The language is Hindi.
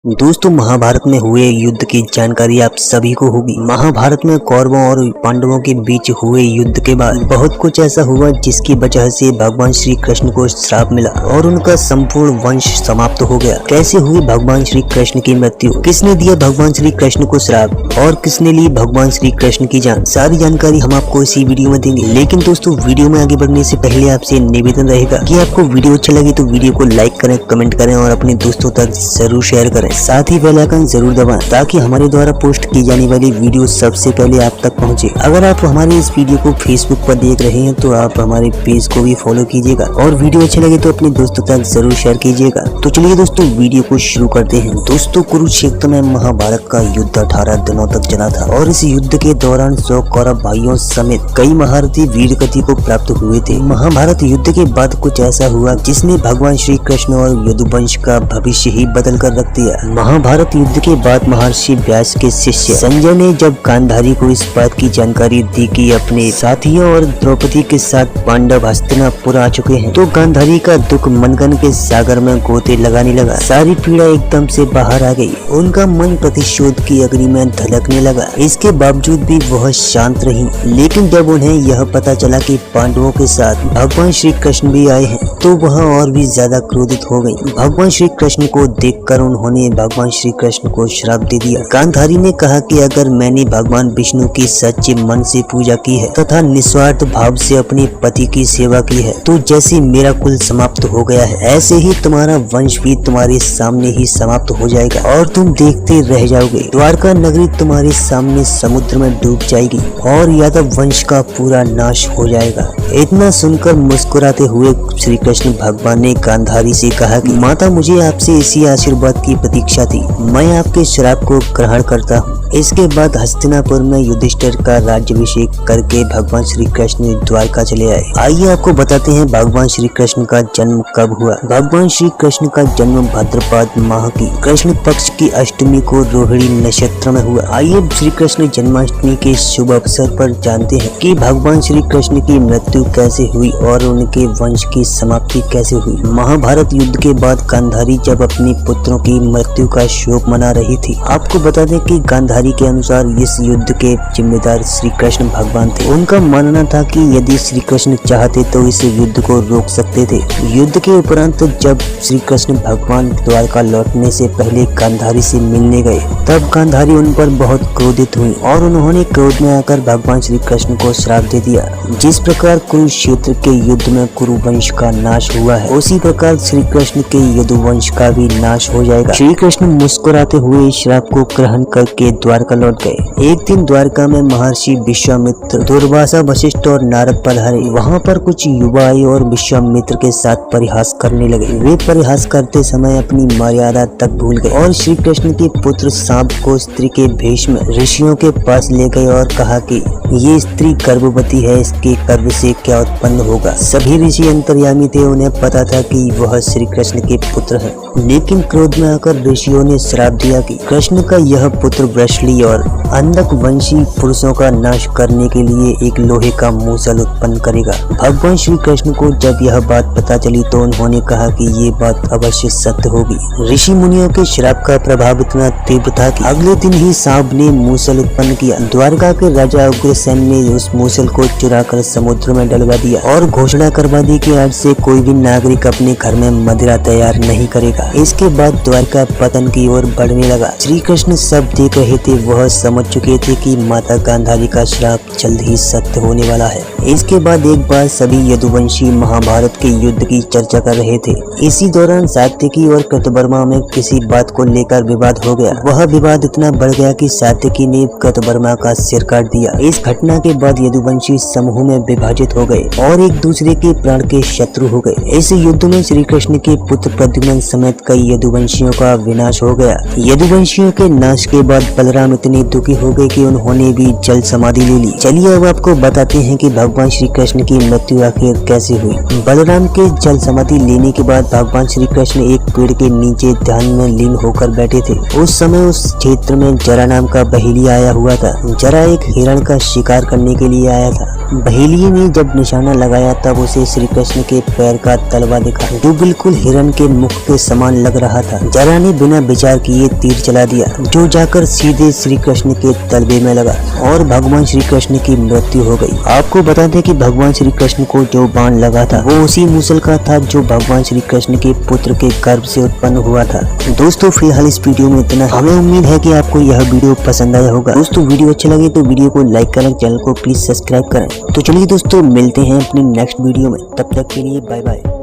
दोस्तों, महाभारत में हुए युद्ध की जानकारी आप सभी को होगी। महाभारत में कौरवों और पांडवों के बीच हुए युद्ध के बाद बहुत कुछ ऐसा हुआ जिसकी वजह से भगवान श्री कृष्ण को श्राप मिला और उनका संपूर्ण वंश समाप्त हो गया। कैसे हुई भगवान श्री कृष्ण की मृत्यु, किसने दिया भगवान श्री कृष्ण को श्राप और किसने ली भगवान श्री कृष्ण की जान, सारी जानकारी हम आपको इसी वीडियो में देंगे। लेकिन दोस्तों, वीडियो में आगे बढ़ने से पहले आपसे निवेदन रहेगा कि आपको वीडियो अच्छा लगे तो वीडियो को लाइक करें, कमेंट करें और अपने दोस्तों तक जरूर शेयर करें। साथ ही बेल आइकन जरूर दबाएं ताकि हमारे द्वारा पोस्ट की जाने वाली वीडियो सबसे पहले आप तक पहुंचे। अगर आप हमारे इस वीडियो को फेसबुक पर देख रहे हैं तो आप हमारे पेज को भी फॉलो कीजिएगा और वीडियो अच्छे लगे तो अपने दोस्तों तक जरूर शेयर कीजिएगा। तो चलिए दोस्तों, वीडियो को शुरू करते हैं। दोस्तों, कुरुक्षेत्र में महाभारत का युद्ध 18 दिनों तक चला था और इस युद्ध के दौरान 100 कौरव भाइयों समेत कई महारथी वीरगति को प्राप्त हुए थे। महाभारत युद्ध के बाद कुछ ऐसा हुआ जिसने भगवान श्री कृष्ण और यदुवंश का भविष्य ही बदल कर रख दिया। महाभारत युद्ध के बाद महर्षि व्यास के शिष्य संजय ने जब गांधारी को इस बात की जानकारी दी कि अपने साथियों और द्रौपदी के साथ पांडव हस्तिनापुर आ चुके हैं, तो गांधारी का दुख मनगन के सागर में गोते लगाने लगा। सारी पीड़ा एकदम से बाहर आ गई। उनका मन प्रतिशोध की अग्नि में धधकने लगा। इसके बावजूद भी वह शांत रही। लेकिन जब उन्हें यह पता चला कि पांडवों के साथ भगवान श्री कृष्ण भी आए हैं, तो वह और भी ज्यादा क्रोधित हो गई। भगवान श्री कृष्ण को देखकर उन्होंने भगवान श्री कृष्ण को श्राप दे दिया। गांधारी ने कहा कि अगर मैंने भगवान विष्णु की सच्चे मन से पूजा की है तथा निस्वार्थ भाव से अपने पति की सेवा की है, तो जैसे मेरा कुल समाप्त हो गया है, ऐसे ही तुम्हारा वंश भी तुम्हारे सामने ही समाप्त हो जाएगा और तुम देखते रह जाओगे। द्वारका नगरी तुम्हारे सामने समुद्र में डूब जाएगी और यादव वंश का पूरा नाश हो जाएगा। इतना सुनकर मुस्कुराते हुए श्री कृष्ण भगवान ने गांधारी से कहा कि माता, मुझे आपसे इसी आशीर्वाद की प्रतीक्षा थी। मैं आपके श्राप को ग्रहण करता हूँ। इसके बाद हस्तिनापुर में युधिष्ठिर का राज्याभिषेक करके भगवान श्री कृष्ण द्वारका चले आए। आइए आपको बताते हैं भगवान श्री कृष्ण का जन्म कब हुआ। भगवान श्री कृष्ण का जन्म भाद्रपद माह की कृष्ण पक्ष की अष्टमी को रोहिणी नक्षत्र में हुआ। आइए श्री कृष्ण जन्माष्टमी के शुभ अवसर पर जानते हैं कि भगवान श्री कृष्ण की मृत्यु कैसे हुई और उनके वंश की समाप्ति कैसे हुई। महाभारत युद्ध के बाद गांधारी जब अपने पुत्रों की मृत्यु का शोक मना रही थी। आपको बता दें कि गांधारी के अनुसार इस युद्ध के जिम्मेदार श्री कृष्ण भगवान थे। उनका मानना था कि यदि श्री कृष्ण चाहते तो इस युद्ध को रोक सकते थे। युद्ध के उपरांत जब श्री कृष्ण भगवान द्वारका लौटने से पहले गांधारी से मिलने गए, तब गांधारी उन पर बहुत क्रोधित हुई और उन्होंने क्रोध में आकर भगवान श्री कृष्ण को श्राप दे दिया। जिस प्रकार कुरुक्षेत्र के युद्ध में कुरुवंश का नाश हुआ है, उसी प्रकार श्री कृष्ण के यदुवंश का भी नाश हो जाएगा। श्री कृष्ण मुस्कुराते हुए श्राप को ग्रहण करके द्वारका लौट गए। एक दिन द्वारका में महर्षि विश्वामित्र, दुर्वासा, वशिष्ठ और नारद पधारे। वहाँ पर कुछ युवा आए और विश्वामित्र के साथ परिहास करने लगे। वे परिहास करते समय अपनी मर्यादा तक भूल गए और श्री कृष्ण के पुत्र सांब को स्त्री के भेष में ऋषियों के पास ले गए और कहा कि ये स्त्री गर्भवती है, इसके गर्भ से क्या उत्पन्न होगा। सभी ऋषि अंतर्यामी थे, उन्हें पता था कि वह श्री कृष्ण के पुत्र है। लेकिन क्रोध में आकर ऋषियों ने श्राप दिया कि कृष्ण का यह पुत्र वृषली और अंधक वंशी पुरुषों का नाश करने के लिए एक लोहे का मूसल उत्पन्न करेगा। भगवान श्री कृष्ण को जब यह बात पता चली तो उन्होंने कहा कि ये बात अवश्य सत्य होगी। ऋषि मुनियों के श्राप का प्रभाव इतना तीव्र था कि अगले दिन ही सांप ने मूसल उत्पन्न किया। द्वारका के राजा उग्रसेन ने उस मूसल को चुराकर समुद्र में डलवा दिया और घोषणा करवा दी कि आज से कोई भी नागरिक अपने घर में मदिरा तैयार नहीं करेगा। इसके बाद द्वारका पतन की ओर बढ़ने लगा। श्री कृष्ण सब देख रहे थे। वह समझ चुके थे कि माता गांधारी का श्राप जल्द ही सत्य होने वाला है। इसके बाद एक बार सभी यदुवंशी महाभारत के युद्ध की चर्चा कर रहे थे। इसी दौरान सात्यकी और कृतवर्मा में किसी बात को लेकर विवाद हो गया। वह विवाद इतना बढ़ गया कि सात्यकी ने कृतवर्मा का सिर काट दिया। इस घटना के बाद यदुवंशी समूह में विभाजित हो गए और एक दूसरे के प्राण के शत्रु हो गए। इस युद्ध में श्री कृष्ण के पुत्र प्रद्युम्न समेत कई यदुवंशियों का विनाश हो गया। यदुवंशियों के नाश के बाद बलराम इतने दुखी हो गए कि उन्होंने भी जल समाधि ले ली। चलिए अब आपको बताते हैं कि भगवान श्री कृष्ण की मृत्यु आखिर कैसे हुई। बलराम के जल समाधि लेने के बाद भगवान श्री कृष्ण एक पेड़ के नीचे ध्यान में लीन होकर बैठे थे। उस समय उस क्षेत्र में जरा नाम का बहेलिया आया हुआ था। जरा एक हिरण का शिकार करने के लिए आया था। बहेलिये ने जब निशाना लगाया तब उसे श्री कृष्ण के पैर का तलवा दिखा जो बिल्कुल हिरण के मुख के समान लग रहा था। जरा ने ने बिना विचार किए तीर चला दिया, जो जाकर सीधे श्री कृष्ण के तलवे में लगा और भगवान श्री कृष्ण की मृत्यु हो गई। आपको बता दें कि भगवान श्री कृष्ण को जो बाण लगा था वो उसी मूसल का था जो भगवान श्री कृष्ण के पुत्र के गर्भ से उत्पन्न हुआ था। दोस्तों फिलहाल इस वीडियो में इतना। हमें उम्मीद है कि आपको यह वीडियो पसंद आया होगा। दोस्तों वीडियो अच्छा लगे तो वीडियो को लाइक करें, चैनल को प्लीज सब्सक्राइब करें। तो चलिए दोस्तों मिलते हैं अपनी नेक्स्ट वीडियो में, तब तक के लिए बाय बाय।